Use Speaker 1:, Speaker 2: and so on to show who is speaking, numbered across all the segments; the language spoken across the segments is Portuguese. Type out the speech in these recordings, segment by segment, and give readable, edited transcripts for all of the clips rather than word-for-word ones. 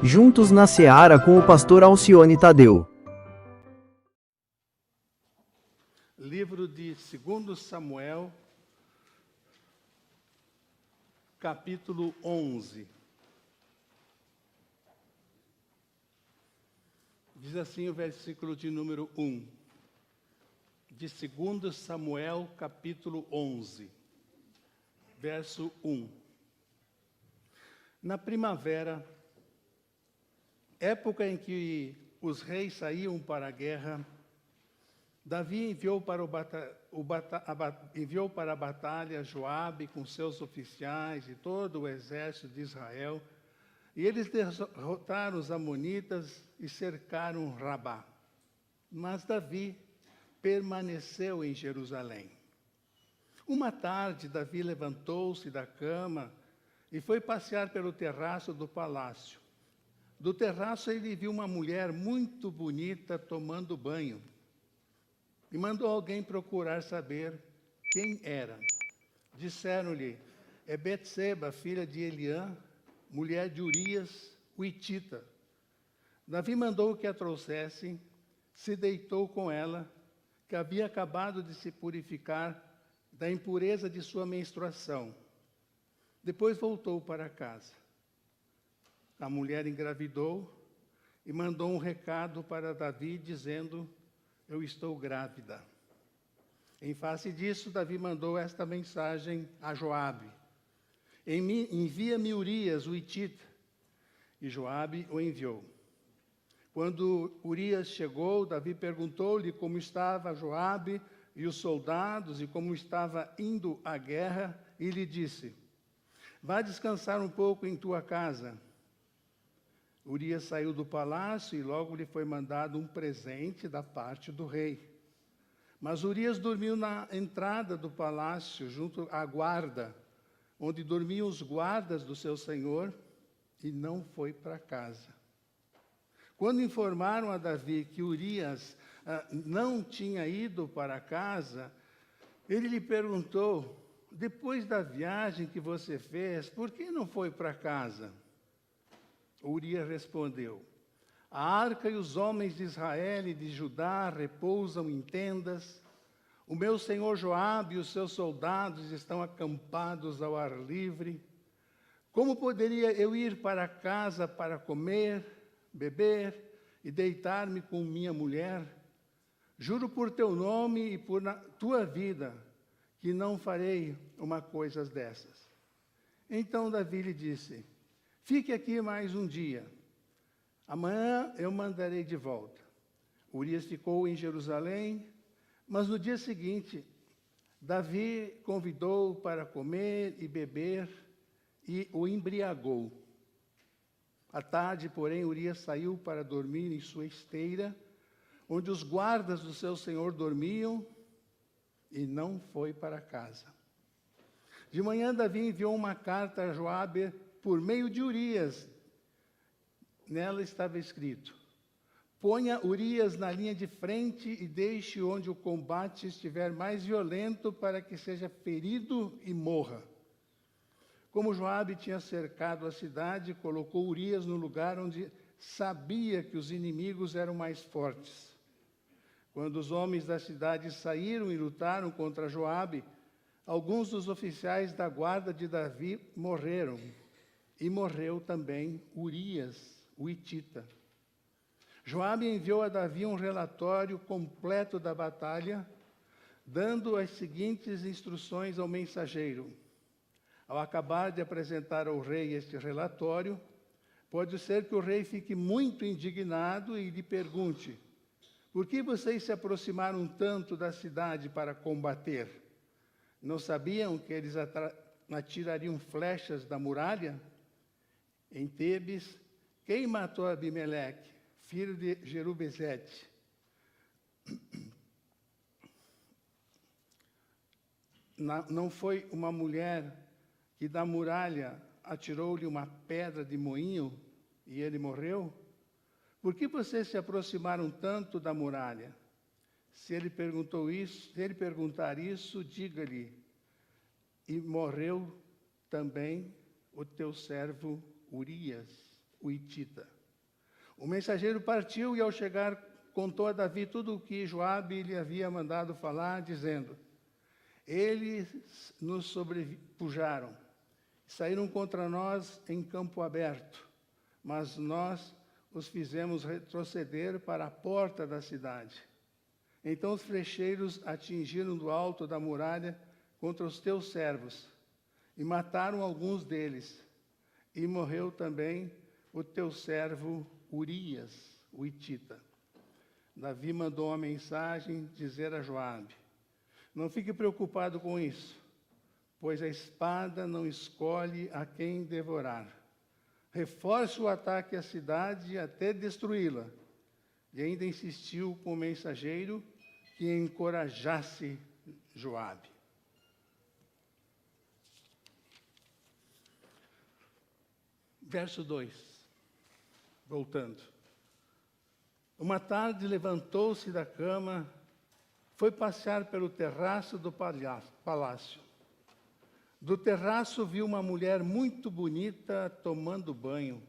Speaker 1: Juntos na Seara com o pastor Alcione Tadeu.
Speaker 2: Livro de 2 Samuel, capítulo 11. Diz assim o versículo de número 1. De 2 Samuel, capítulo 11, verso 1. Na primavera, época em que os reis saíam para a guerra, Davi enviou para a batalha Joabe com seus oficiais e todo o exército de Israel, e eles derrotaram os amonitas e cercaram Rabá. Mas Davi permaneceu em Jerusalém. Uma tarde, Davi levantou-se da cama e foi passear pelo terraço do palácio. Do terraço ele viu uma mulher muito bonita tomando banho e mandou alguém procurar saber quem era. Disseram-lhe: é Betseba, filha de Eliã, mulher de Urias, o hitita. Davi mandou que a trouxessem, se deitou com ela, que havia acabado de se purificar da impureza de sua menstruação. Depois voltou para casa. A mulher engravidou e mandou um recado para Davi, dizendo: eu estou grávida. Em face disso, Davi mandou esta mensagem a Joabe: envia-me Urias, o hitita. E Joabe o enviou. Quando Urias chegou, Davi perguntou-lhe como estava Joabe e os soldados e como estava indo a guerra, e lhe disse: vá descansar um pouco em tua casa. Urias saiu do palácio e logo lhe foi mandado um presente da parte do rei. Mas Urias dormiu na entrada do palácio, junto à guarda, onde dormiam os guardas do seu senhor, e não foi para casa. Quando informaram a Davi que Urias não tinha ido para casa, ele lhe perguntou: depois da viagem que você fez, por que não foi para casa? Urias respondeu: a arca e os homens de Israel e de Judá repousam em tendas. O meu senhor Joabe e os seus soldados estão acampados ao ar livre. Como poderia eu ir para casa para comer, beber e deitar-me com minha mulher? Juro por teu nome e por tua vida que não farei uma coisa dessas. Então Davi lhe disse: fique aqui mais um dia. Amanhã eu mandarei de volta. Urias ficou em Jerusalém, mas no dia seguinte, Davi convidou-o para comer e beber e o embriagou. À tarde, porém, Urias saiu para dormir em sua esteira, onde os guardas do seu senhor dormiam, e não foi para casa. De manhã, Davi enviou uma carta a Joabe por meio de Urias. Nela estava escrito: ponha Urias na linha de frente e deixe onde o combate estiver mais violento para que seja ferido e morra. Como Joabe tinha cercado a cidade, colocou Urias no lugar onde sabia que os inimigos eram mais fortes. Quando os homens da cidade saíram e lutaram contra Joabe, alguns dos oficiais da guarda de Davi morreram. E morreu também Urias, o hitita. Joabe enviou a Davi um relatório completo da batalha, dando as seguintes instruções ao mensageiro: ao acabar de apresentar ao rei este relatório, pode ser que o rei fique muito indignado e lhe pergunte: por que vocês se aproximaram tanto da cidade para combater? Não sabiam que eles atirariam flechas da muralha? Em Tebes, quem matou Abimeleque, filho de Jerubezete? Não foi uma mulher que da muralha atirou-lhe uma pedra de moinho e ele morreu? Por que vocês se aproximaram tanto da muralha? Se ele perguntar isso, diga-lhe: e morreu também o teu servo Urias, o hitita. O mensageiro partiu e, ao chegar, contou a Davi tudo o que Joabe lhe havia mandado falar, dizendo: eles nos sobrepujaram, saíram contra nós em campo aberto, mas nós os fizemos retroceder para a porta da cidade. Então os flecheiros atingiram do alto da muralha contra os teus servos, e mataram alguns deles, e morreu também o teu servo Urias, o hitita. Davi mandou uma mensagem dizer a Joabe: não fique preocupado com isso, pois a espada não escolhe a quem devorar. Reforce o ataque à cidade até destruí-la. E ainda insistiu com o mensageiro que encorajasse Joabe. Verso 2, voltando. Uma tarde levantou-se da cama, foi passear pelo terraço do palácio. Do terraço viu uma mulher muito bonita tomando banho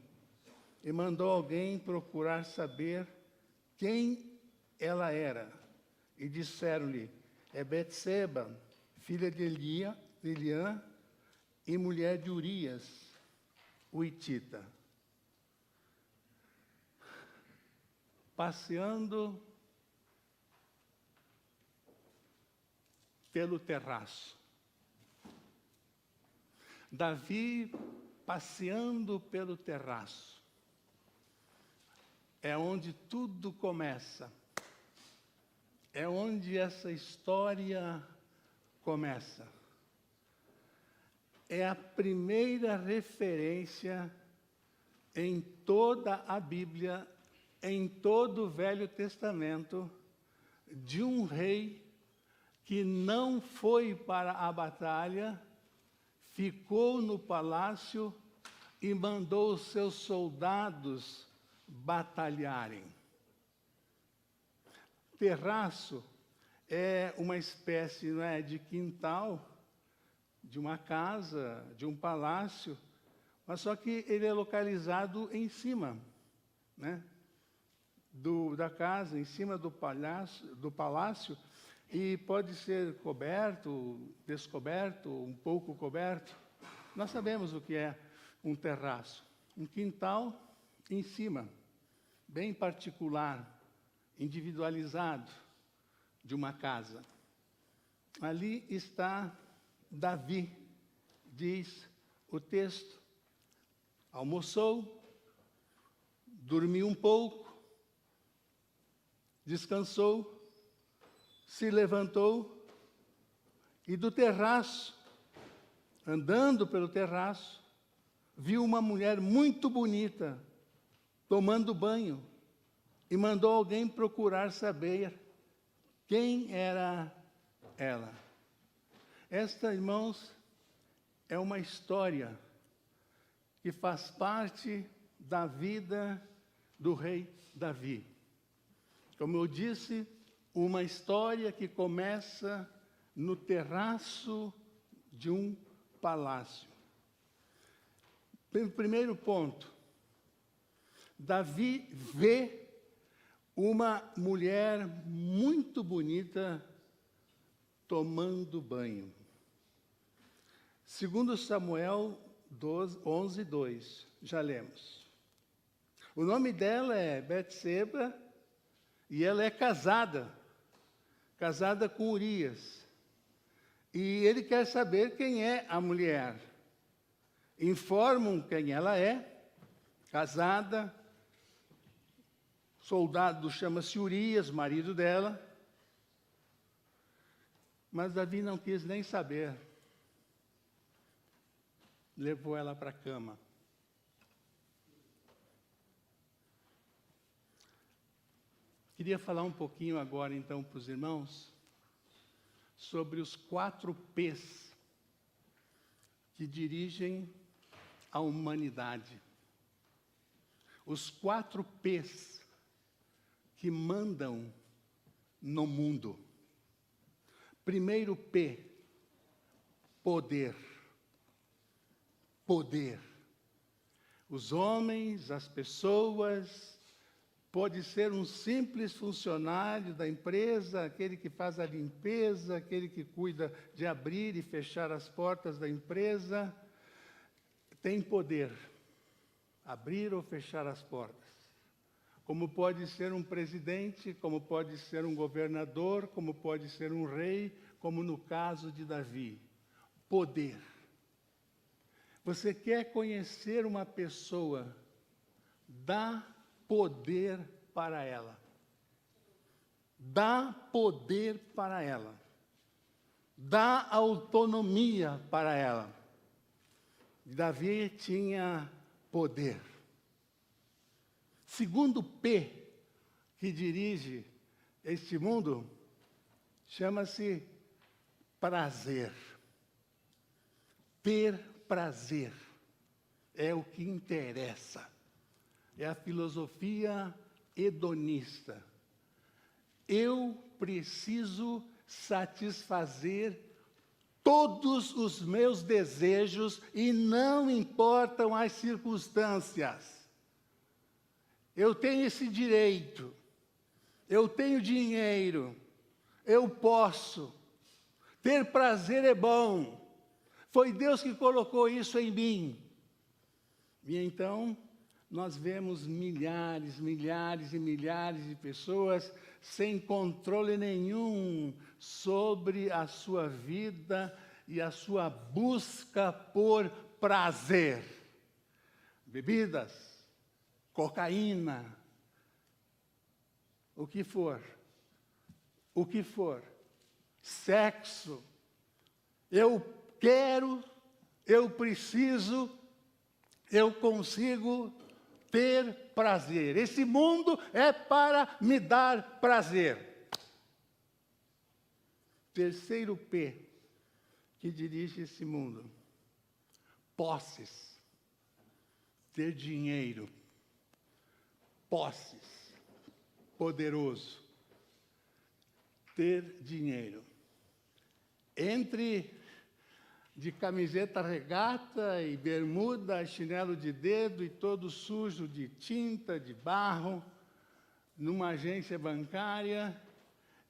Speaker 2: e mandou alguém procurar saber quem ela era. E disseram-lhe: é Betseba, filha de Eliã e mulher de Urias, o hitita. Passeando pelo terraço. Davi passeando pelo terraço. É onde tudo começa. É onde essa história começa. É a primeira referência em toda a Bíblia, em todo o Velho Testamento, de um rei que não foi para a batalha, ficou no palácio e mandou os seus soldados batalharem. Terraço é uma espécie, não é, de quintal, de uma casa, de um palácio, mas só que ele é localizado em cima, né, da casa, em cima do palácio, e pode ser coberto, descoberto, um pouco coberto. Nós sabemos o que é um terraço. Um quintal em cima, bem particular, individualizado, de uma casa. Ali está Davi, diz o texto. Almoçou, dormiu um pouco, descansou, se levantou e do terraço, andando pelo terraço, viu uma mulher muito bonita tomando banho e mandou alguém procurar saber quem era ela. Esta, irmãos, é uma história que faz parte da vida do rei Davi. Como eu disse, uma história que começa no terraço de um palácio. Primeiro ponto, Davi vê uma mulher muito bonita tomando banho. Segundo Samuel 11, 2, já lemos. O nome dela é Betseba e ela é casada com Urias. E ele quer saber quem é a mulher. Informam quem ela é, casada, soldado chama-se Urias, marido dela. Mas Davi não quis nem saber. Levou ela para a cama. Queria falar um pouquinho agora, então, para os irmãos, sobre os 4 P's que dirigem a humanidade. Os 4 P's que mandam no mundo. Primeiro P, poder. Poder. Os homens, as pessoas, pode ser um simples funcionário da empresa, aquele que faz a limpeza, aquele que cuida de abrir e fechar as portas da empresa, tem poder, abrir ou fechar as portas. Como pode ser um presidente, como pode ser um governador, como pode ser um rei, como no caso de Davi. Poder. Você quer conhecer uma pessoa, dá poder para ela. Dá poder para ela. Dá autonomia para ela. Davi tinha poder. Segundo P, que dirige este mundo, chama-se prazer. Ter prazer é o que interessa. É a filosofia hedonista. Eu preciso satisfazer todos os meus desejos e não importam as circunstâncias. Eu tenho esse direito, eu tenho dinheiro, eu posso. Ter prazer é bom. Foi Deus que colocou isso em mim. E então, nós vemos milhares, milhares e milhares de pessoas sem controle nenhum sobre a sua vida e a sua busca por prazer. Bebidas, cocaína, o que for, sexo, eu quero, eu preciso, eu consigo ter prazer. Esse mundo é para me dar prazer. Terceiro P, que dirige esse mundo, posses, ter dinheiro. Posses, poderoso, ter dinheiro. Entre de camiseta regata e bermuda, chinelo de dedo e todo sujo de tinta, de barro, numa agência bancária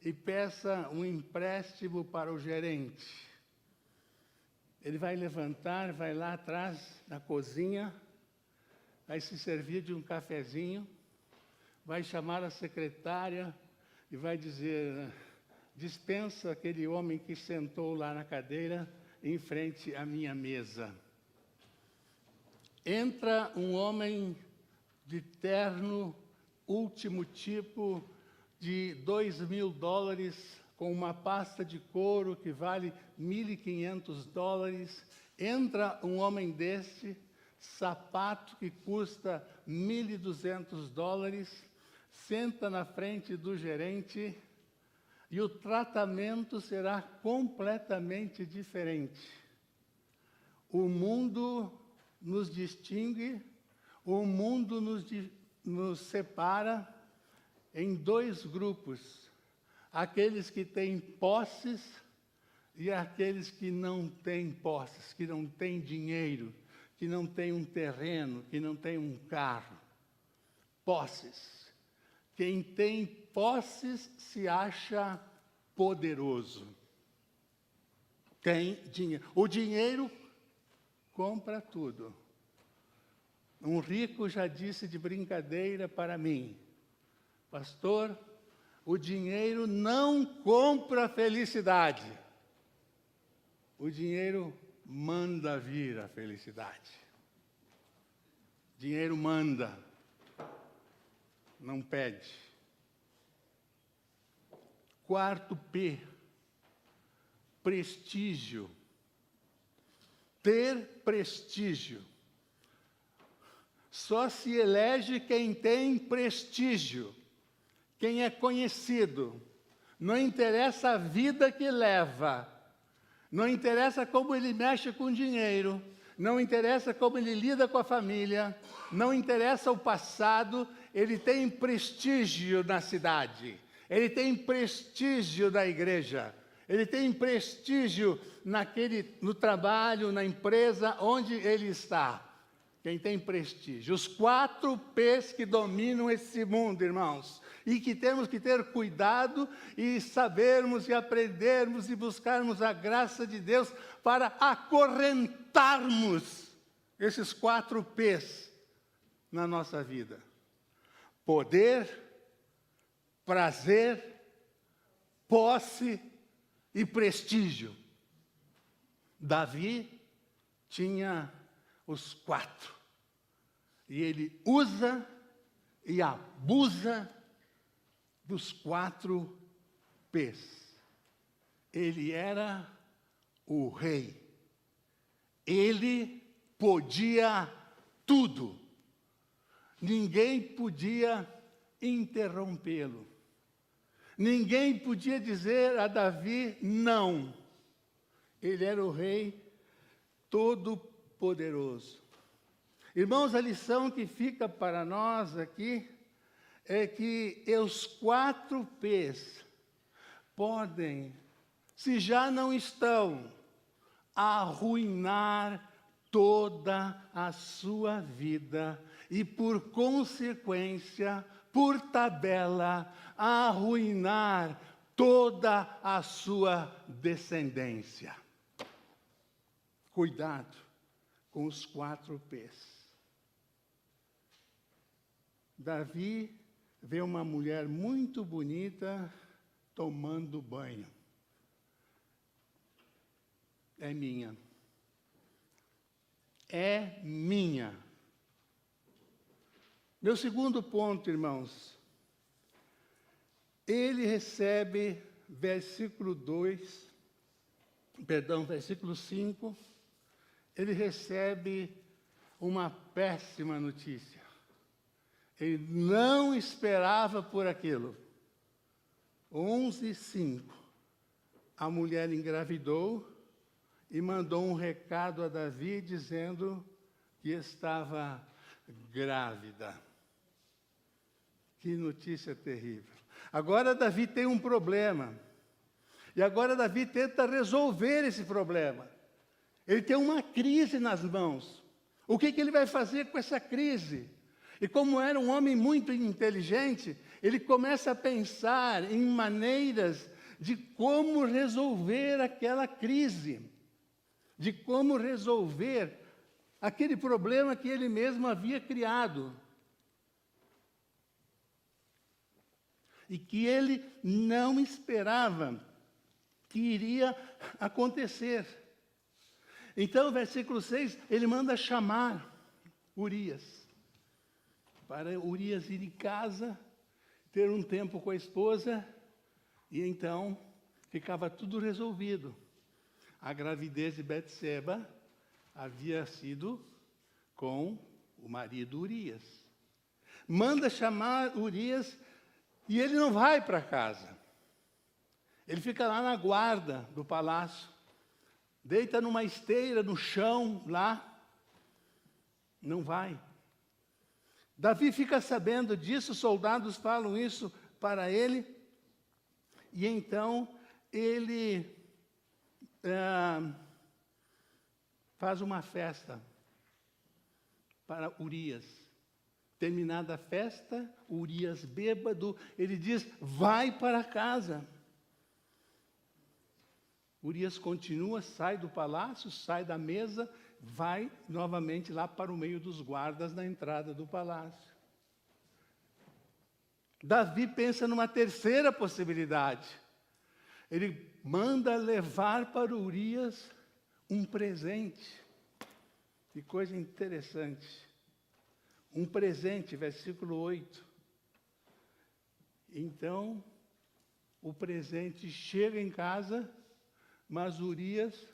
Speaker 2: e peça um empréstimo para o gerente. Ele vai levantar, vai lá atrás na cozinha, vai se servir de um cafezinho, vai chamar a secretária e vai dizer, dispensa aquele homem que sentou lá na cadeira em frente à minha mesa. Entra um homem de terno, último tipo, de $2.000, com uma pasta de couro que vale $1.500. Entra um homem desse, sapato que custa $1.200, senta na frente do gerente e o tratamento será completamente diferente. O mundo nos distingue, o mundo nos separa em dois grupos: aqueles que têm posses e aqueles que não têm posses, que não têm dinheiro, que não têm um terreno, que não têm um carro. Posses. Quem tem posses se acha poderoso. Tem dinheiro. O dinheiro compra tudo. Um rico já disse de brincadeira para mim, pastor, o dinheiro não compra felicidade. O dinheiro manda vir a felicidade. Dinheiro manda, não pede. Quarto P, prestígio. Ter prestígio. Só se elege quem tem prestígio, quem é conhecido. Não interessa a vida que leva, não interessa como ele mexe com dinheiro, não interessa como ele lida com a família, não interessa o passado, ele tem prestígio na cidade, ele tem prestígio na igreja, ele tem prestígio no trabalho, na empresa onde ele está. quem tem prestígio. Os 4 P's que dominam esse mundo, irmãos. E que temos que ter cuidado e sabermos e aprendermos e buscarmos a graça de Deus para acorrentarmos esses 4 P's na nossa vida. Poder, prazer, posse e prestígio. Davi tinha os 4. E ele usa e abusa dos 4 P's. Ele era o rei. Ele podia tudo. Ninguém podia interrompê-lo. Ninguém podia dizer a Davi não. Ele era o rei todo-poderoso. Irmãos, a lição que fica para nós aqui é que os 4 P's podem, se já não estão, arruinar toda a sua vida e, por consequência, por tabela, arruinar toda a sua descendência. Cuidado com os 4 P's. Davi vê uma mulher muito bonita tomando banho. É minha. É minha. Meu segundo ponto, irmãos. Ele recebe, versículo 5, ele recebe uma péssima notícia. Ele não esperava por aquilo. 11:5. A mulher engravidou e mandou um recado a Davi dizendo que estava grávida. Que notícia terrível. Agora Davi tem um problema. E agora Davi tenta resolver esse problema. Ele tem uma crise nas mãos. O que ele vai fazer com essa crise? E como era um homem muito inteligente, ele começa a pensar em maneiras de como resolver aquela crise, de como resolver aquele problema que ele mesmo havia criado. E que ele não esperava que iria acontecer. Então, versículo 6, ele manda chamar Urias. Para Urias ir em casa, ter um tempo com a esposa, e então ficava tudo resolvido. A gravidez de Betseba havia sido com o marido Urias. Manda chamar Urias e ele não vai para casa. Ele fica lá na guarda do palácio, deita numa esteira no chão lá, não vai. Davi fica sabendo disso, os soldados falam isso para ele, e então ele faz uma festa para Urias. Terminada a festa, Urias bêbado, ele diz, vai para casa. Urias continua, sai do palácio, sai da mesa, vai novamente lá para o meio dos guardas na entrada do palácio. Davi pensa numa terceira possibilidade. Ele manda levar para Urias um presente. Que coisa interessante. Um presente, versículo 8. Então, o presente chega em casa, mas Urias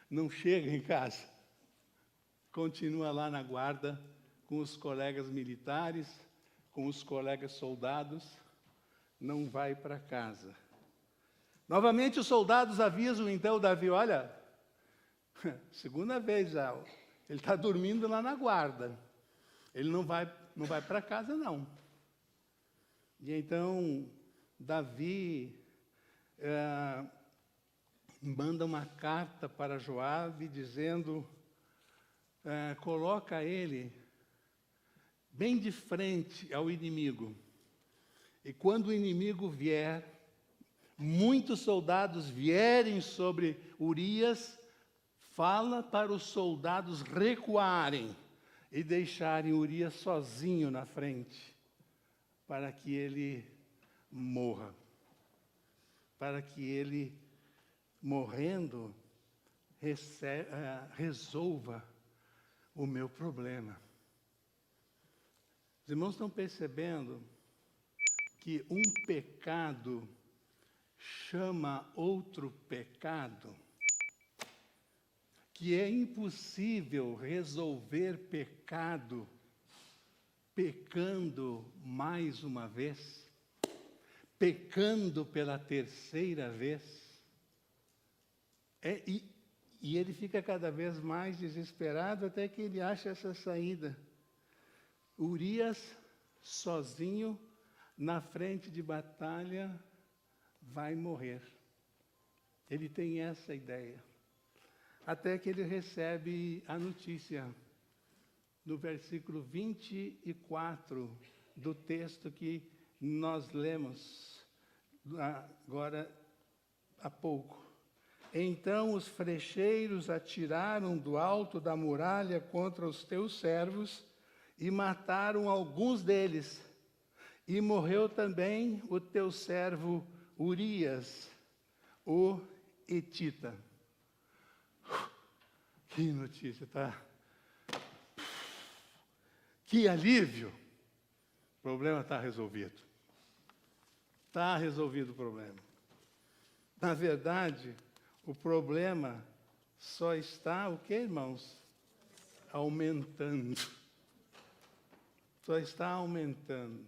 Speaker 2: não chega em casa. Continua lá na guarda com os colegas militares, com os colegas soldados, não vai para casa. Novamente os soldados avisam então Davi, olha, segunda vez já, ele está dormindo lá na guarda. Ele não vai para casa, não. E então, Davi manda uma carta para Joabe, dizendo, coloca ele bem de frente ao inimigo. E quando o inimigo vier, muitos soldados vierem sobre Urias, fala para os soldados recuarem e deixarem Urias sozinho na frente, para que ele morra. Para que ele, morrendo, resolva o meu problema. Os irmãos estão percebendo que um pecado chama outro pecado? Que é impossível resolver pecado pecando mais uma vez? Pecando pela terceira vez? E ele fica cada vez mais desesperado até que ele acha essa saída. Urias, sozinho, na frente de batalha, vai morrer. Ele tem essa ideia. Até que ele recebe a notícia, no versículo 24 do texto que nós lemos agora há pouco. Então os flecheiros atiraram do alto da muralha contra os teus servos e mataram alguns deles. E morreu também o teu servo Urias, o Etita. Que notícia, tá? Que alívio! O problema está resolvido. Está resolvido o problema. Na verdade, o problema só está, o que, irmãos? Aumentando. Só está aumentando.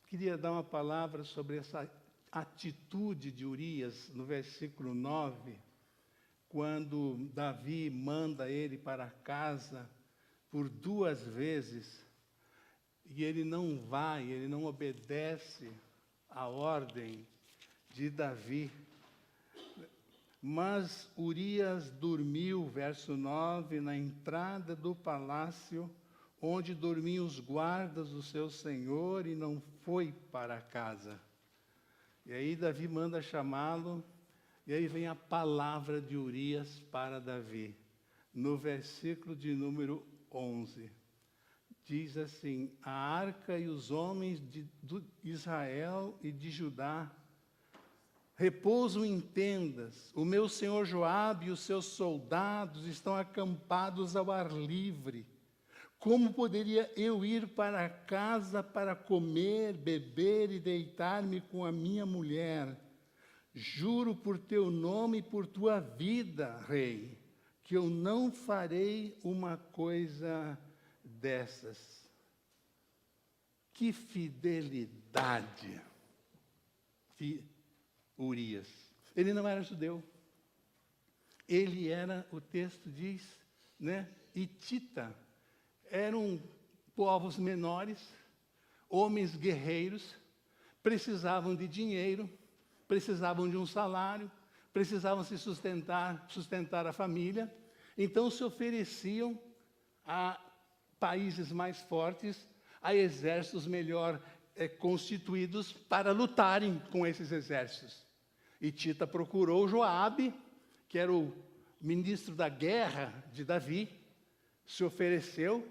Speaker 2: Queria dar uma palavra sobre essa atitude de Urias, no versículo 9, quando Davi manda ele para casa por 2 vezes, e ele não vai, ele não obedece à ordem de Davi. Mas Urias dormiu, verso 9, na entrada do palácio, onde dormiam os guardas do seu senhor, e não foi para casa. E aí Davi manda chamá-lo, e aí vem a palavra de Urias para Davi. No versículo de número 11, diz assim: a arca e os homens de Israel e de Judá repousam em tendas. O meu senhor Joabe e os seus soldados estão acampados ao ar livre. Como poderia eu ir para casa para comer, beber e deitar-me com a minha mulher? Juro por teu nome e por tua vida, rei, que eu não farei uma coisa dessas. Que fidelidade de Urias. Ele não era judeu. Ele era, o texto diz, Hitita. Eram povos menores, homens guerreiros, precisavam de dinheiro, precisavam de um salário, precisavam se sustentar a família. Então se ofereciam a países mais fortes, a exércitos melhor constituídos para lutarem com esses exércitos. Hitita procurou Joabe, que era o ministro da guerra de Davi, se ofereceu,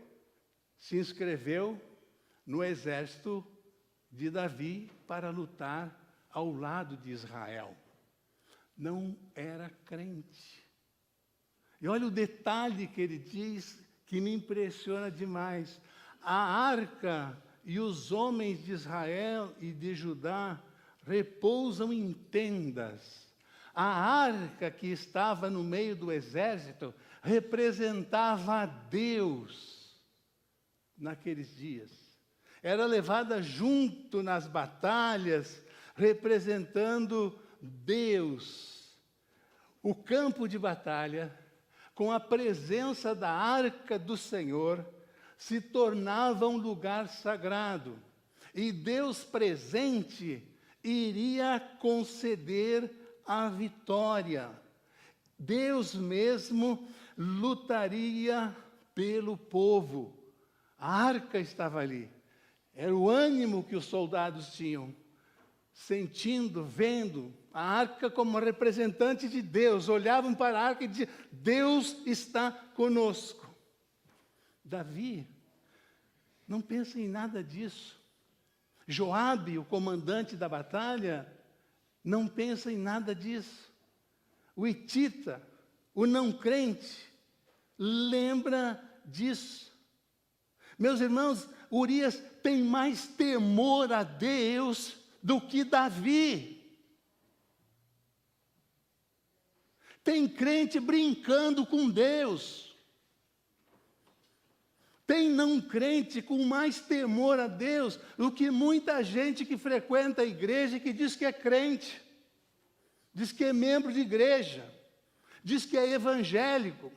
Speaker 2: se inscreveu no exército de Davi para lutar ao lado de Israel. Não era crente. E olha o detalhe que ele diz, que me impressiona demais. A arca e os homens de Israel e de Judá repousam em tendas. A arca que estava no meio do exército representava a Deus naqueles dias. Era levada junto nas batalhas, representando Deus. O campo de batalha, com a presença da arca do Senhor, se tornava um lugar sagrado. E Deus presente iria conceder a vitória. Deus mesmo lutaria pelo povo. A arca estava ali. Era o ânimo que os soldados tinham, sentindo, vendo a arca como representante de Deus. Olhavam para a arca e diziam: Deus está conosco. Davi não pensa em nada disso. Joabe, o comandante da batalha, não pensa em nada disso. O hitita, o não crente, lembra disso. Meus irmãos, Urias tem mais temor a Deus do que Davi. Tem crente brincando com Deus. Tem não crente com mais temor a Deus do que muita gente que frequenta a igreja e que diz que é crente, diz que é membro de igreja, diz que é evangélico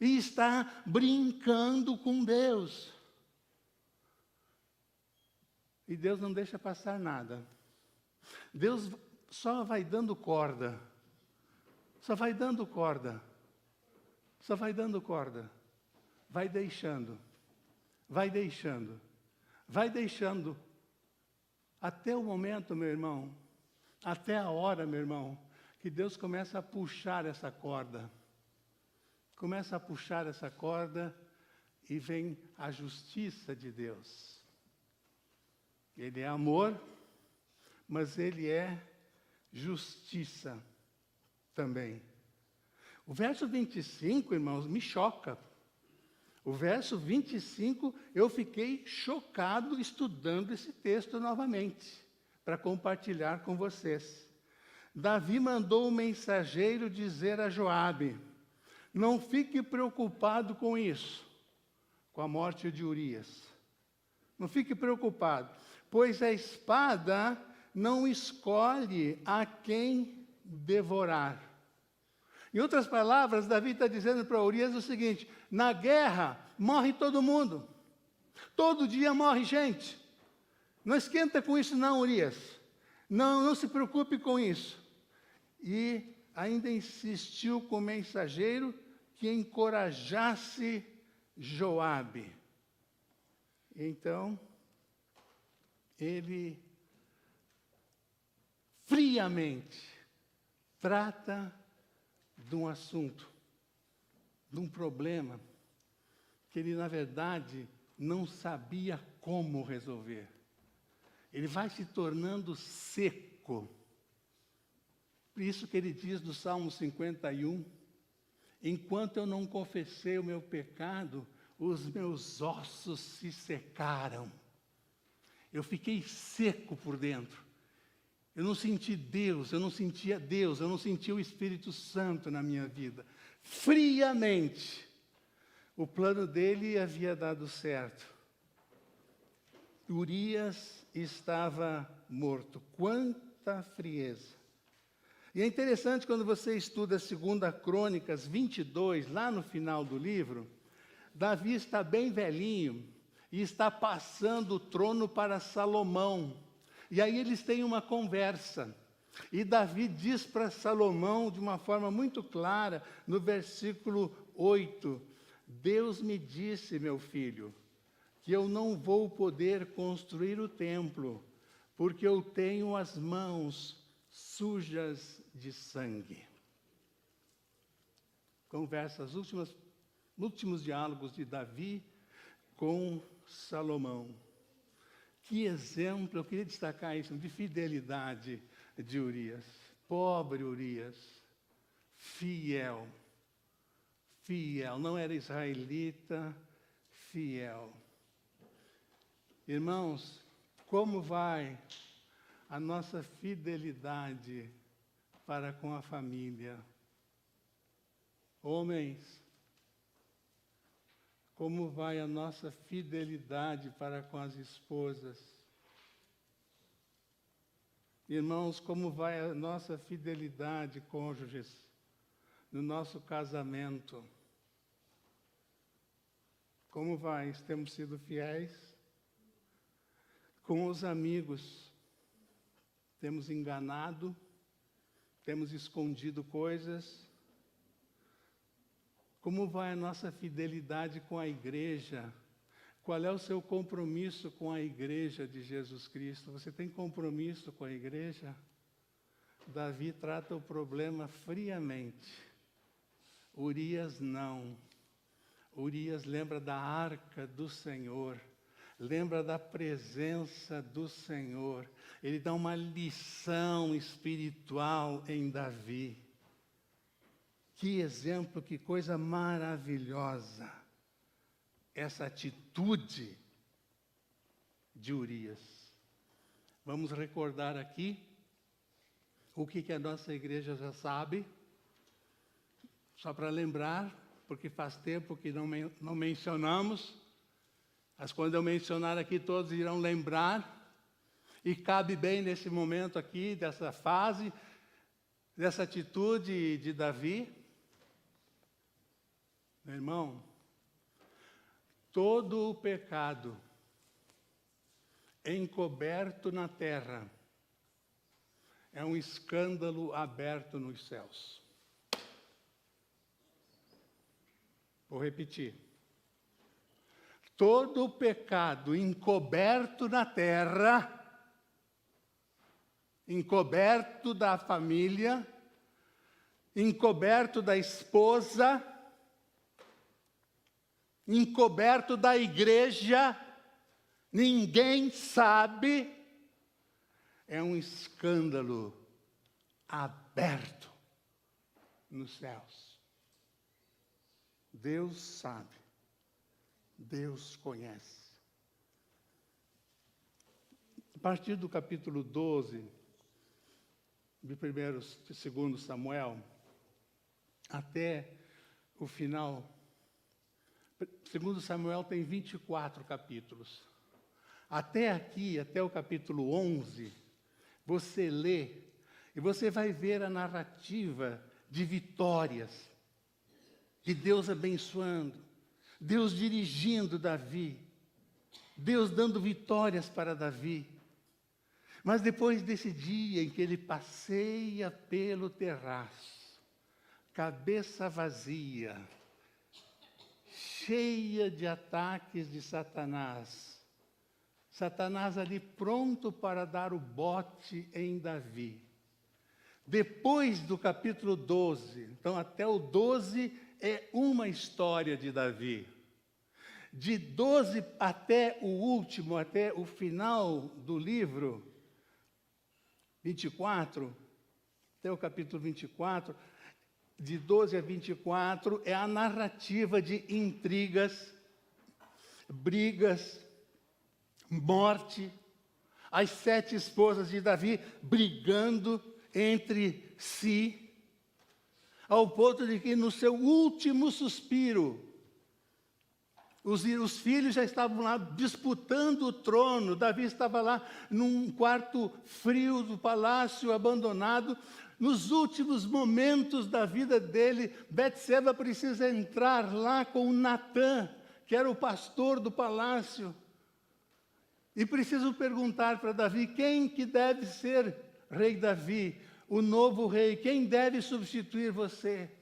Speaker 2: e está brincando com Deus. E Deus não deixa passar nada. Deus só vai dando corda. Só vai dando corda. Só vai dando corda. Vai deixando. Vai deixando. Vai deixando. Até o momento, meu irmão, até a hora, meu irmão, que Deus começa a puxar essa corda. Começa a puxar essa corda e vem a justiça de Deus. Ele é amor, mas Ele é justiça também. O verso 25, irmãos, me choca. O verso 25, eu fiquei chocado estudando esse texto novamente, para compartilhar com vocês. Davi mandou o mensageiro dizer a Joabe: não fique preocupado com isso, com a morte de Urias. Não fique preocupado, pois a espada não escolhe a quem devorar. Em outras palavras, Davi está dizendo para Urias o seguinte: na guerra morre todo mundo. Todo dia morre gente. Não esquenta com isso não, Urias. Não se preocupe com isso. E ainda insistiu com o mensageiro que encorajasse Joabe. Então, ele friamente trata de um assunto, de um problema, que ele, na verdade, não sabia como resolver. Ele vai se tornando seco. Por isso que ele diz no Salmo 51, enquanto eu não confessei o meu pecado, os meus ossos se secaram. Eu fiquei seco por dentro. Eu não senti Deus, eu não sentia Deus, eu não sentia o Espírito Santo na minha vida. Friamente, o plano dele havia dado certo. Urias estava morto. Quanta frieza! E é interessante quando você estuda 2 Crônicas 22, lá no final do livro, Davi está bem velhinho e está passando o trono para Salomão. E aí eles têm uma conversa. E Davi diz para Salomão, de uma forma muito clara, no versículo 8, Deus me disse, meu filho, que eu não vou poder construir o templo, porque eu tenho as mãos sujas de sangue. Conversa, últimos diálogos de Davi com Salomão. Que exemplo, eu queria destacar isso, de fidelidade de Urias. Pobre Urias, fiel, não era israelita, fiel. Irmãos, como vai a nossa fidelidade para com a família? Homens, como vai a nossa fidelidade para com as esposas? Irmãos, como vai a nossa fidelidade, cônjuges, no nosso casamento? Como vai? Temos sido fiéis? Com os amigos, temos enganado? Temos escondido coisas? Como vai a nossa fidelidade com a igreja? Qual é o seu compromisso com a igreja de Jesus Cristo? Você tem compromisso com a igreja? Davi trata o problema friamente. Urias não. Urias lembra da arca do Senhor, lembra da presença do Senhor. Ele dá uma lição espiritual em Davi. Que exemplo, que coisa maravilhosa, essa atitude de Urias. Vamos recordar aqui o que a nossa igreja já sabe, só para lembrar, porque faz tempo que não mencionamos, mas quando eu mencionar aqui todos irão lembrar, e cabe bem nesse momento aqui, dessa fase, dessa atitude de Davi. Meu irmão, todo o pecado encoberto na terra é um escândalo aberto nos céus. Vou repetir. Todo o pecado encoberto na terra, encoberto da família, encoberto da esposa, encoberto da igreja, ninguém sabe, é um escândalo aberto nos céus. Deus sabe, Deus conhece. A partir do capítulo 12, de 2 Samuel, até o final. 2 Samuel tem 24 capítulos. Até aqui, até o capítulo 11, você lê e você vai ver a narrativa de vitórias, de Deus abençoando, Deus dirigindo Davi, Deus dando vitórias para Davi. Mas depois desse dia em que ele passeia pelo terraço, cabeça vazia, cheia de ataques de Satanás, Satanás ali pronto para dar o bote em Davi. Depois do capítulo 12, então até o 12 é uma história de Davi. De 12 até o último, até o final do livro, 24, até o capítulo 24, de 12 a 24, é a narrativa de intrigas, brigas, morte, as 7 esposas de Davi brigando entre si, ao ponto de que no seu último suspiro, os filhos já estavam lá disputando o trono. Davi estava lá num quarto frio do palácio, abandonado. Nos últimos momentos da vida dele, Betseba precisa entrar lá com o Natã, que era o pastor do palácio. E precisam perguntar para Davi, quem que deve ser rei Davi, o novo rei? Quem deve substituir você?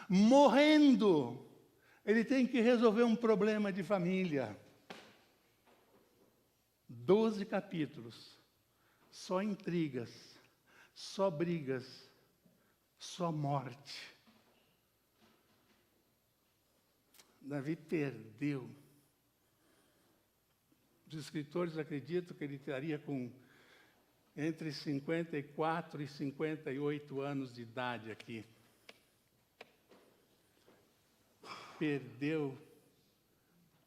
Speaker 2: Morrendo, ele tem que resolver um problema de família. 12 capítulos, só intrigas, só brigas, só morte. Davi perdeu. Os escritores acreditam que ele estaria com entre 54 e 58 anos de idade aqui. Perdeu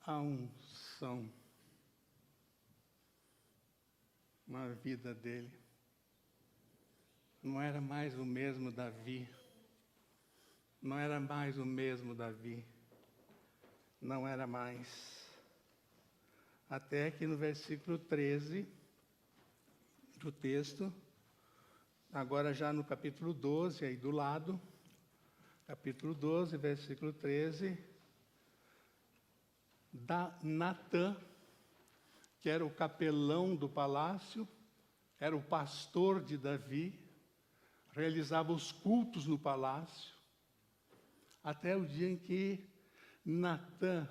Speaker 2: a unção na vida dele. Não era mais o mesmo Davi. Não era mais o mesmo Davi. Não era mais. Até que no versículo 13 do texto, agora já no capítulo 12, aí do lado, capítulo 12, versículo 13, Natã, que era o capelão do palácio, era o pastor de Davi, realizava os cultos no palácio. até o dia em que Natã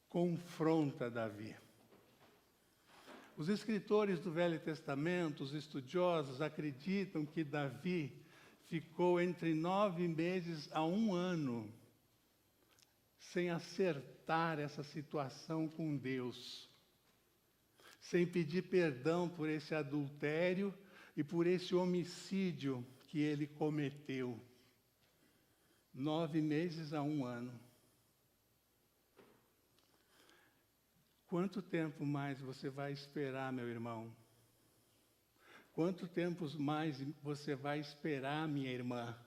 Speaker 2: confronta Davi. Os escritores do Velho Testamento, os estudiosos, acreditam que Davi ficou entre 9 meses a 1 ano sem acertar essa situação com Deus, sem pedir perdão por esse adultério e por esse homicídio que ele cometeu. 9 meses a 1 ano. Quanto tempo mais você vai esperar, meu irmão? Quanto tempo mais você vai esperar, minha irmã,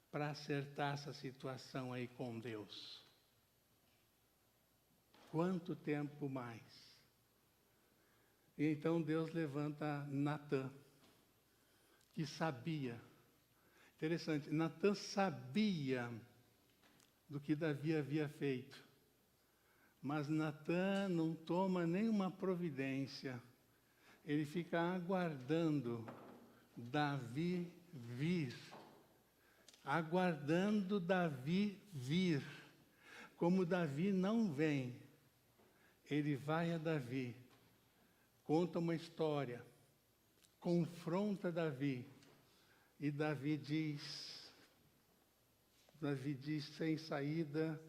Speaker 2: para acertar essa situação aí com Deus? Quanto tempo mais? E então Deus levanta Natã, que sabia. Interessante, Natã sabia do que Davi havia feito. Mas Natã não toma nenhuma providência. Ele fica aguardando Davi vir. Aguardando Davi vir. Como Davi não vem, ele vai a Davi, conta uma história, confronta Davi, e Davi diz sem saída,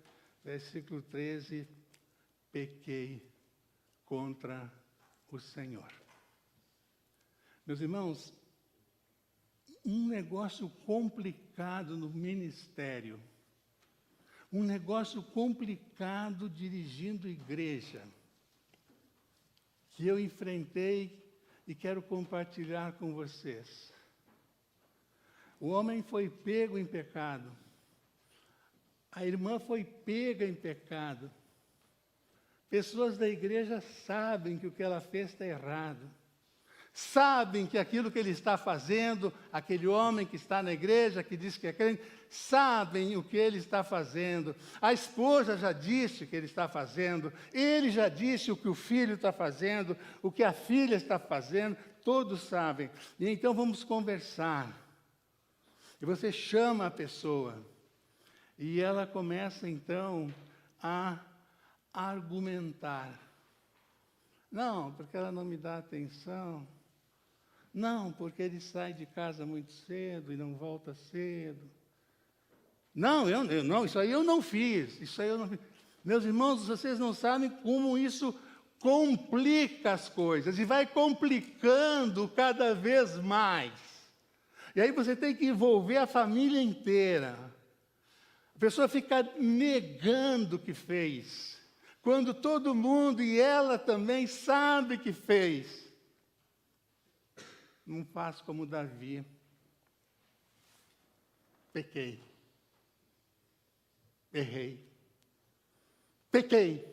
Speaker 2: versículo 13, pequei contra o Senhor. Meus irmãos, um negócio complicado no ministério, um negócio complicado dirigindo igreja, que eu enfrentei e quero compartilhar com vocês. O homem foi pego em pecado, a irmã foi pega em pecado. Pessoas da igreja sabem que o que ela fez está errado. Sabem que aquilo que ele está fazendo, aquele homem que está na igreja, que diz que é crente, sabem o que ele está fazendo. A esposa já disse o que ele está fazendo, ele já disse o que o filho está fazendo, o que a filha está fazendo, todos sabem. E então vamos conversar. E você chama a pessoa, e ela começa então a argumentar. Não, porque ela não me dá atenção. Não, porque ele sai de casa muito cedo e não volta cedo. Não, não, isso aí eu não fiz. Isso aí eu não fiz. Meus irmãos, vocês não sabem como isso complica as coisas e vai complicando cada vez mais. E aí você tem que envolver a família inteira. A pessoa fica negando que fez, quando todo mundo e ela também sabe que fez. Não faço como Davi. Pequei. Errei. Pequei.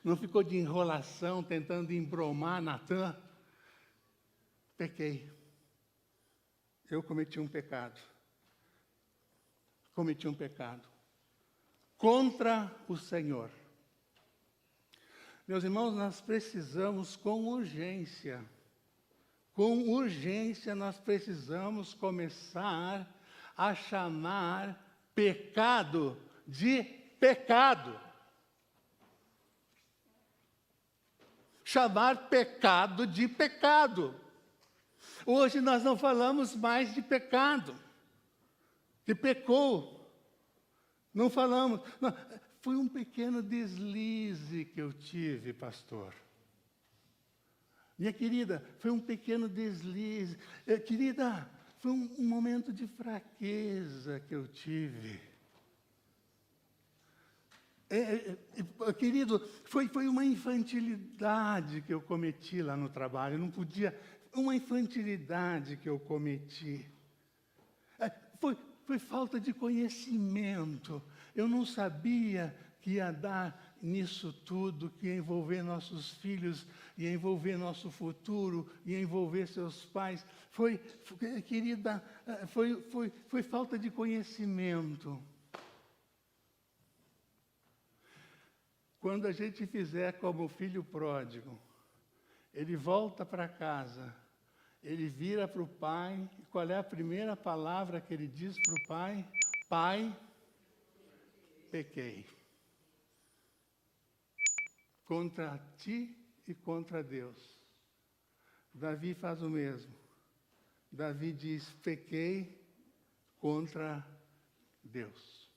Speaker 2: Não ficou de enrolação tentando embromar Natã. Pequei. Eu cometi um pecado. Cometi um pecado. Contra o Senhor. Meus irmãos, nós precisamos com urgência nós precisamos começar a chamar pecado de pecado. Chamar pecado de pecado. Hoje nós não falamos mais de pecado, que pecou. Não falamos. Não, foi um pequeno deslize que eu tive, pastor. Minha querida, foi um pequeno deslize. Querida, foi um momento de fraqueza que eu tive. Querido, foi uma infantilidade que eu cometi lá no trabalho. Eu não podia. Uma infantilidade que eu cometi. Foi falta de conhecimento. Eu não sabia que ia dar nisso tudo, que ia envolver nossos filhos, ia envolver nosso futuro, ia envolver seus pais. Querida, foi falta de conhecimento. Quando a gente fizer como o filho pródigo, ele volta para casa, ele vira para o pai, e qual é a primeira palavra que ele diz para o pai? Pai, pequei. Contra ti e contra Deus. Davi faz o mesmo. Davi diz, pequei contra Deus.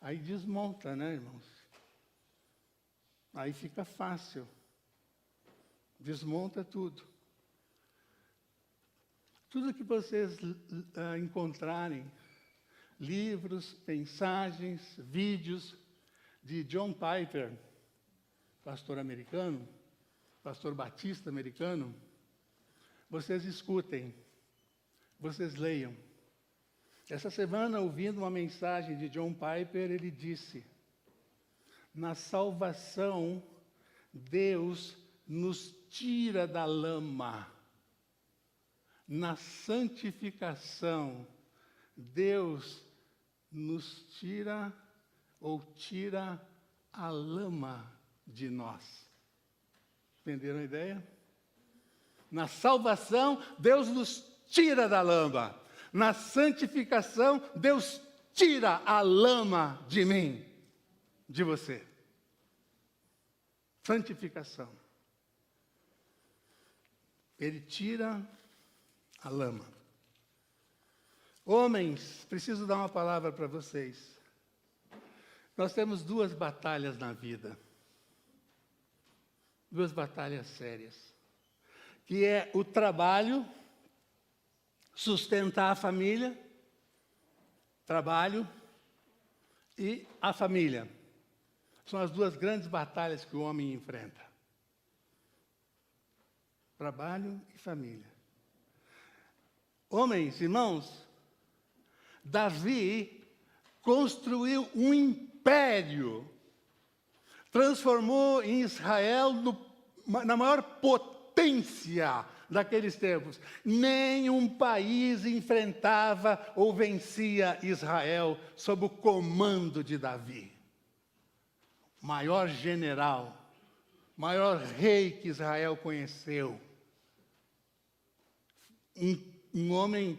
Speaker 2: Aí desmonta, né, irmãos? Aí fica fácil. Desmonta tudo. Tudo que vocês encontrarem, livros, mensagens, vídeos de John Piper, pastor americano, pastor batista americano, vocês escutem, vocês leiam. Essa semana, ouvindo uma mensagem de John Piper, ele disse, na salvação, Deus nos tira da lama. Na santificação, Deus nos tira ou tira a lama de nós. Entenderam a ideia? Na salvação, Deus nos tira da lama. Na santificação, Deus tira a lama de mim, de você. Santificação. Ele tira a lama. Homens, preciso dar uma palavra para vocês. Nós temos duas batalhas na vida. Duas batalhas sérias. Que é o trabalho, sustentar a família, trabalho e a família. São as duas grandes batalhas que o homem enfrenta. Trabalho e família. Homens, irmãos, Davi construiu um império, transformou em Israel na maior potência daqueles tempos. Nenhum país enfrentava ou vencia Israel sob o comando de Davi. Maior general, maior rei que Israel conheceu. Um homem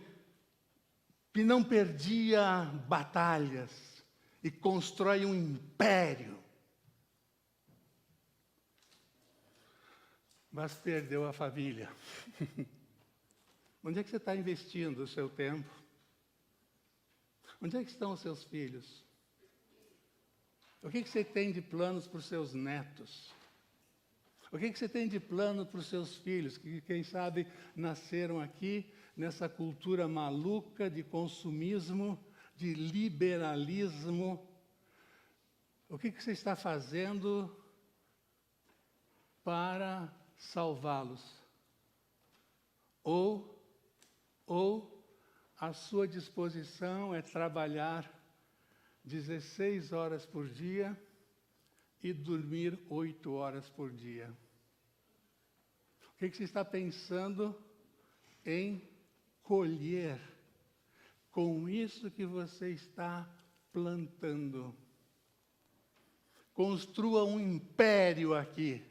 Speaker 2: que não perdia batalhas e constrói um império. Mas perdeu a família. Onde é que você está investindo o seu tempo? Onde é que estão os seus filhos? O que você tem de planos para os seus netos? O que você tem de plano para os seus filhos, que quem sabe nasceram aqui nessa cultura maluca de consumismo, de liberalismo? O que você está fazendo para salvá-los? Ou a sua disposição é trabalhar 16 horas por dia e dormir 8 horas por dia? O que você está pensando em colher com isso que você está plantando? Construa um império aqui.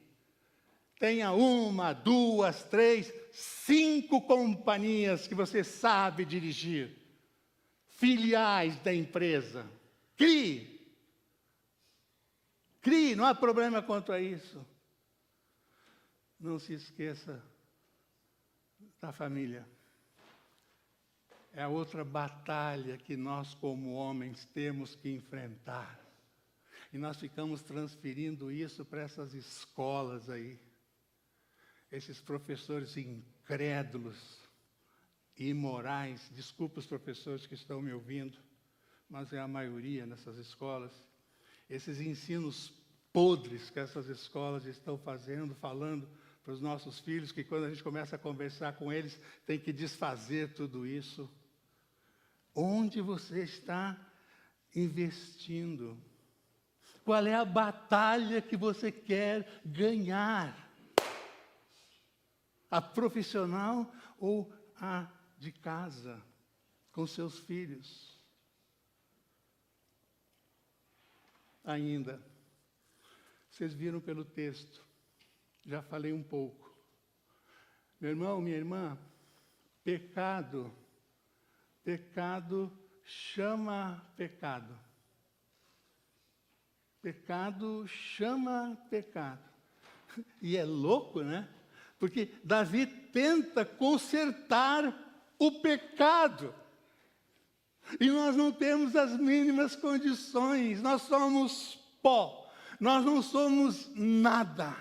Speaker 2: Tenha 1, 2, 3, 5 companhias que você sabe dirigir. Filiais da empresa. Crie, não há problema quanto a isso. Não se esqueça da família. É a outra batalha que nós, como homens, temos que enfrentar. E nós ficamos transferindo isso para essas escolas aí. Esses professores incrédulos, imorais. Desculpa os professores que estão me ouvindo, mas é a maioria nessas escolas. Esses ensinos podres que essas escolas estão falando para os nossos filhos, que quando a gente começa a conversar com eles, tem que desfazer tudo isso. Onde você está investindo? Qual é a batalha que você quer ganhar? A profissional ou a de casa, com seus filhos? Ainda, vocês viram pelo texto, já falei um pouco. Meu irmão, minha irmã, pecado chama pecado. Pecado chama pecado. E é louco, né? Porque Davi tenta consertar o pecado. E nós não temos as mínimas condições. Nós somos pó. Nós não somos nada.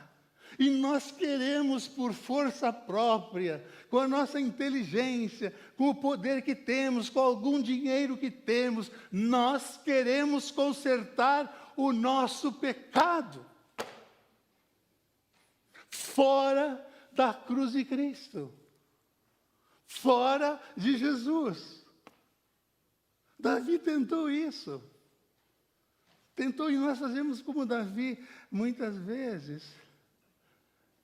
Speaker 2: E nós queremos, por força própria, com a nossa inteligência, com o poder que temos, com algum dinheiro que temos, nós queremos consertar o nosso pecado. Fora da cruz de Cristo. Fora de Jesus. Davi tentou isso. Tentou, e nós fazemos como Davi muitas vezes.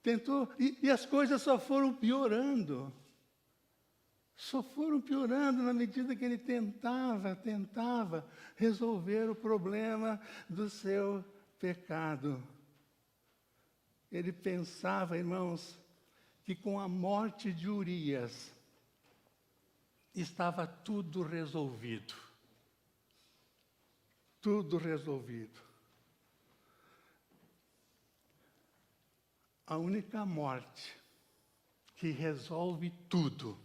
Speaker 2: Tentou, e as coisas só foram piorando. Só foram piorando na medida que ele tentava resolver o problema do seu pecado. Ele pensava, irmãos, que com a morte de Urias estava tudo resolvido. Tudo resolvido. A única morte que resolve tudo,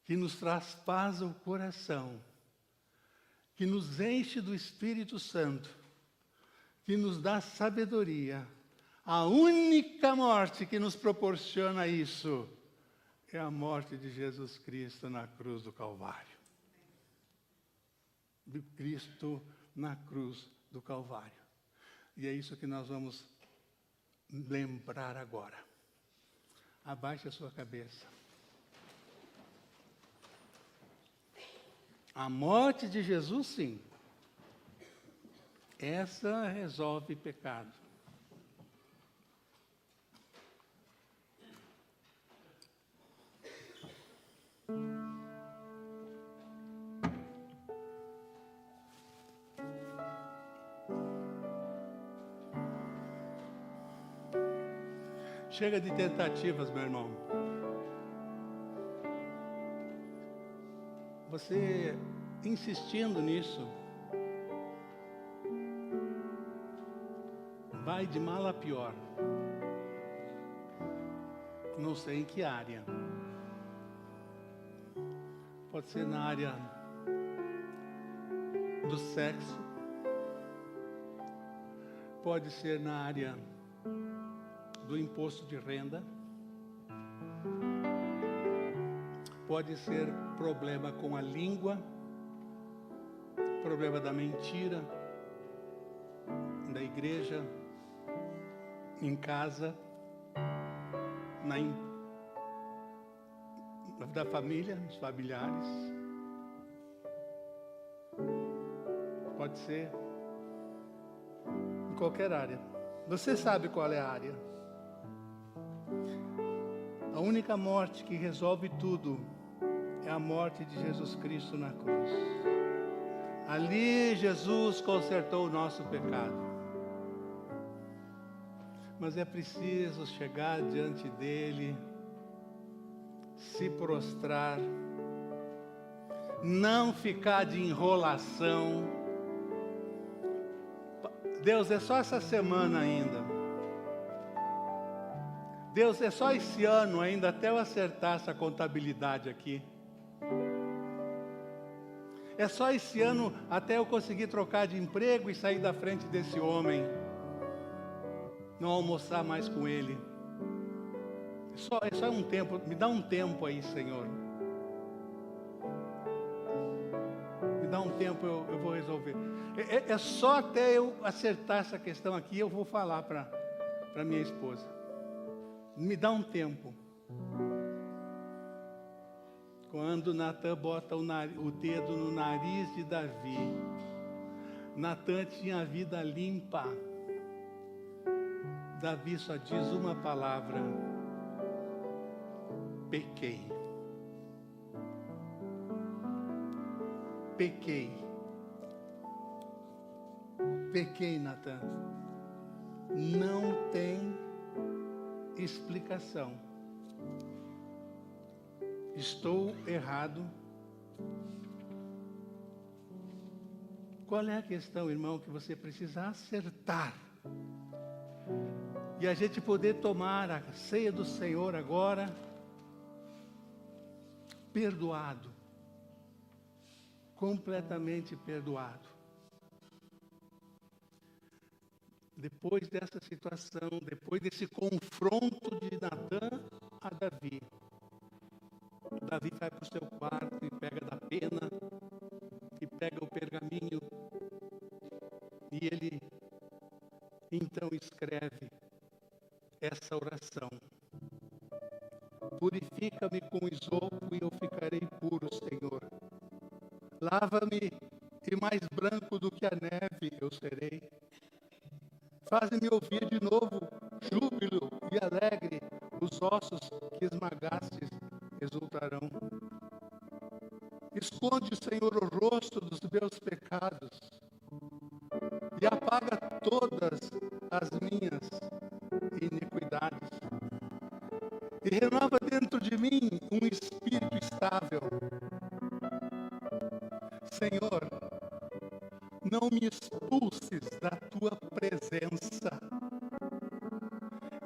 Speaker 2: que nos traz paz ao coração, que nos enche do Espírito Santo, que nos dá sabedoria, a única morte que nos proporciona isso é a morte de Jesus Cristo na cruz do Calvário. De Cristo na cruz do Calvário. E é isso que nós vamos lembrar agora. Abaixe a sua cabeça. A morte de Jesus, sim. Essa resolve pecado. Chega de tentativas, meu irmão. Você insistindo nisso, vai de mal a pior. Não sei em que área. Pode ser na área do sexo. Pode ser na área do imposto de renda. Pode ser problema com a língua, problema da mentira, da igreja, em casa, da família, dos familiares. Pode ser em qualquer área. Você sabe qual é a área. A única morte que resolve tudo é a morte de Jesus Cristo na cruz. Ali Jesus consertou o nosso pecado. Mas é preciso chegar diante dele, se prostrar, não ficar de enrolação. Deus, é só essa semana ainda. Deus, é só esse ano ainda, até eu acertar essa contabilidade aqui. É só esse ano até eu conseguir trocar de emprego e sair da frente desse homem. Não almoçar mais com ele. É só um tempo, me dá um tempo aí, Senhor. Me dá um tempo, eu vou resolver. É só até eu acertar essa questão aqui, eu vou falar para minha esposa. Me dá um tempo. Quando Natan bota o dedo no nariz de Davi, Natan tinha a vida limpa. Davi só diz uma palavra: pequei. Pequei. Pequei, Natan. Não tem explicação. Estou errado. Qual é a questão, irmão, que você precisa acertar? E a gente poder tomar a ceia do Senhor agora, perdoado, completamente perdoado. Depois dessa situação, depois desse confronto de Natã a Davi, Davi vai para o seu quarto e pega da pena, e pega o pergaminho, e ele então escreve essa oração: purifica-me com isopo e eu ficarei puro, Senhor. Lava-me e mais branco do que a neve eu serei. Faz-me ouvir de novo júbilo e alegre, os ossos que esmagastes exultarão. Esconde, Senhor, o rosto dos meus pecados e apaga todas as minhas iniquidades. E renova dentro de mim um espírito estável. Senhor, não me expulses da tua presença,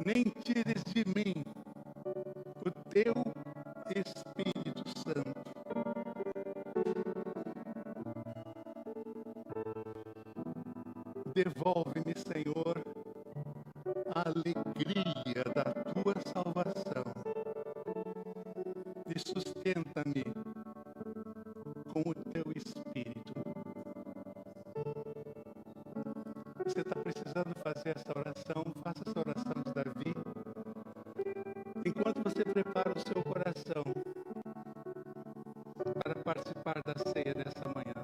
Speaker 2: nem tires de mim o teu Espírito Santo. Devolve-me, Senhor, a alegria da tua salvação e sustenta-me com o teu Espírito. Você está precisando fazer essa oração? Faça essa oração de Davi. Enquanto você prepara o seu coração para participar da ceia nessa manhã.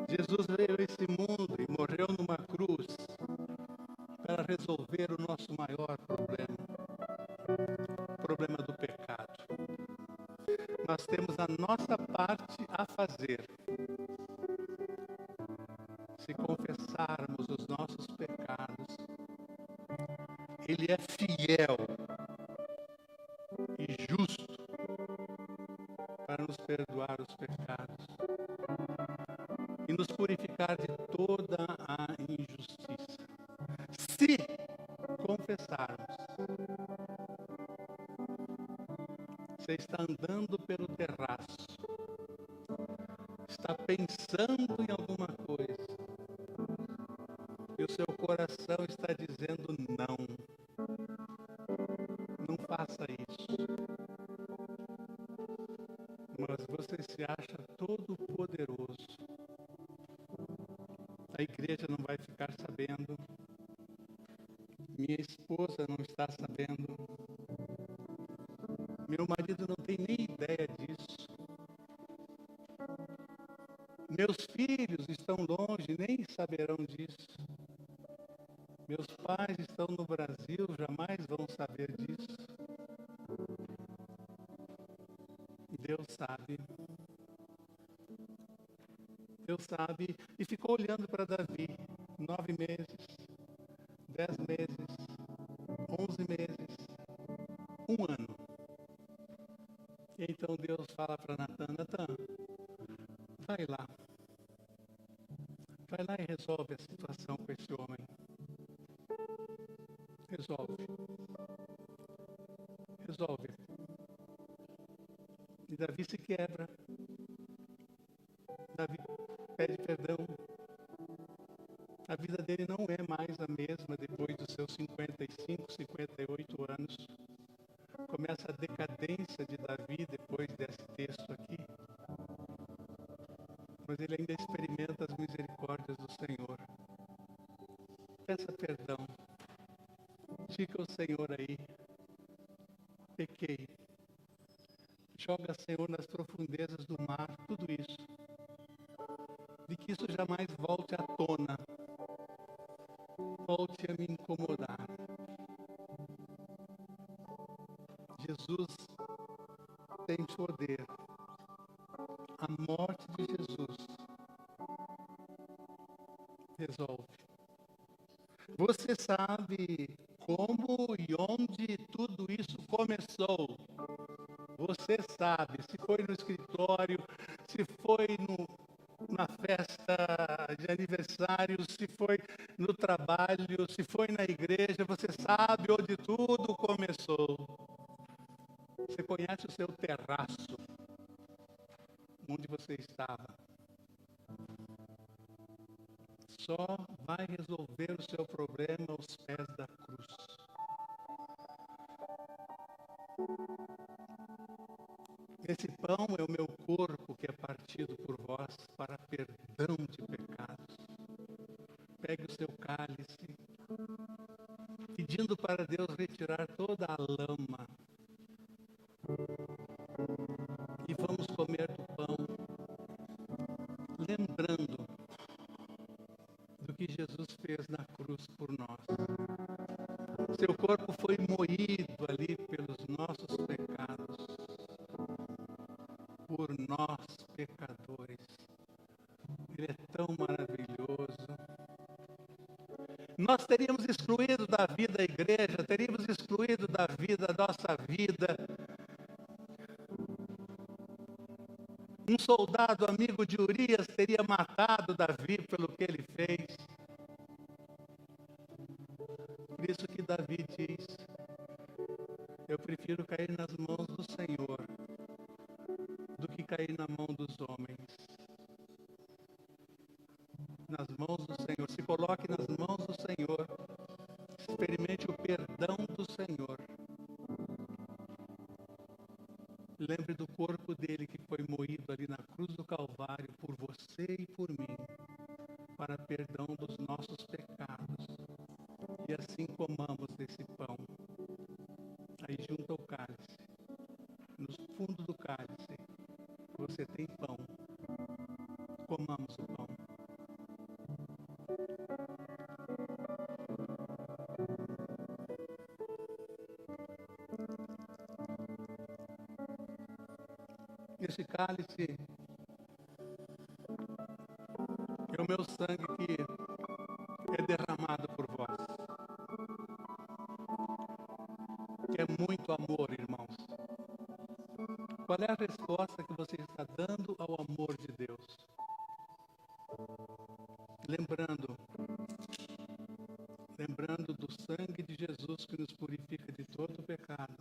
Speaker 2: Jesus veio a esse mundo e morreu numa cruz para resolver o nosso maior problema, o problema do pecado. Nós temos a nossa parte a fazer. Se confessarmos os nossos pecados, Ele é fiel e justo para nos perdoar os pecados e nos purificar de toda a injustiça. Se confessarmos, você está andando pelo terraço, está pensando em alguma coisa, e o seu coração está dizendo não. Não faça isso. Mas você se acha todo poderoso. A igreja não vai ficar sabendo. Minha esposa não está sabendo. Meu marido não tem nem ideia disso. Meus filhos estão longe, nem saberão disso. Meus pais estão no Brasil, jamais vão saber disso. Deus sabe. Deus sabe. E ficou olhando para Davi. 9 meses, 10 meses, 11 meses, 1 ano. E então Deus fala para Natã: Natã, vai lá. Vai lá e resolve a situação com esse homem. Resolve. Resolve. E Davi se quebra. Davi pede perdão. A vida dele não é mais a mesma depois dos seus 55, 58 anos. Começa a decadência de Davi depois desse texto aqui. Mas ele ainda experimenta as misericórdias do Senhor. Peça perdão. Diga ao Senhor aí: pequei. Joga, Senhor, nas profundezas do mar tudo isso. De que isso jamais volte à tona. Volte a me incomodar. Jesus tem poder. A morte de Jesus resolve. Você sabe como e onde tudo isso começou. Você sabe, se foi no escritório, se foi na festa de aniversário, se foi no trabalho, se foi na igreja, você sabe onde tudo começou. Você conhece o seu terraço, onde você estava. Só vai resolver o seu problema aos pés da cruz. Esse pão é o meu corpo que é partido por vós para perdão de pecados. Pegue o seu cálice, pedindo para Deus retirar toda a lama. E vamos comer do pão, lembrando do que Jesus fez na cruz por nós. Seu corpo foi moído ali pelos nossos pecados, por nós pecadores. Ele é tão maravilhoso. Nós teríamos excluído da vida da igreja, teríamos excluído da vida, da nossa vida. Um soldado amigo de Urias teria matado Davi pelo que ele fez. Por isso que Davi diz: eu prefiro cair nas mãos do Senhor do que cair na mão dos homens. Nas mãos do Senhor, se coloque nas mãos do Senhor, experimente o perdão do Senhor. Lembre do corpo dele que foi moído ali na cruz do Calvário por você e por mim, para perdão dos nossos pecados. E assim comamos desse pão. Aí junto ao cálice, no fundo do cálice, você tem pão. Comamos o pão. Esse cálice é o meu sangue que é derramado por vós. É muito amor, irmãos. Qual é a resposta que você está dando ao amor de Deus? Lembrando do sangue de Jesus que nos purifica de todo o pecado.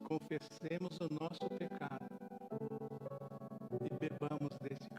Speaker 2: Confessemos o nosso pecado e bebamos desse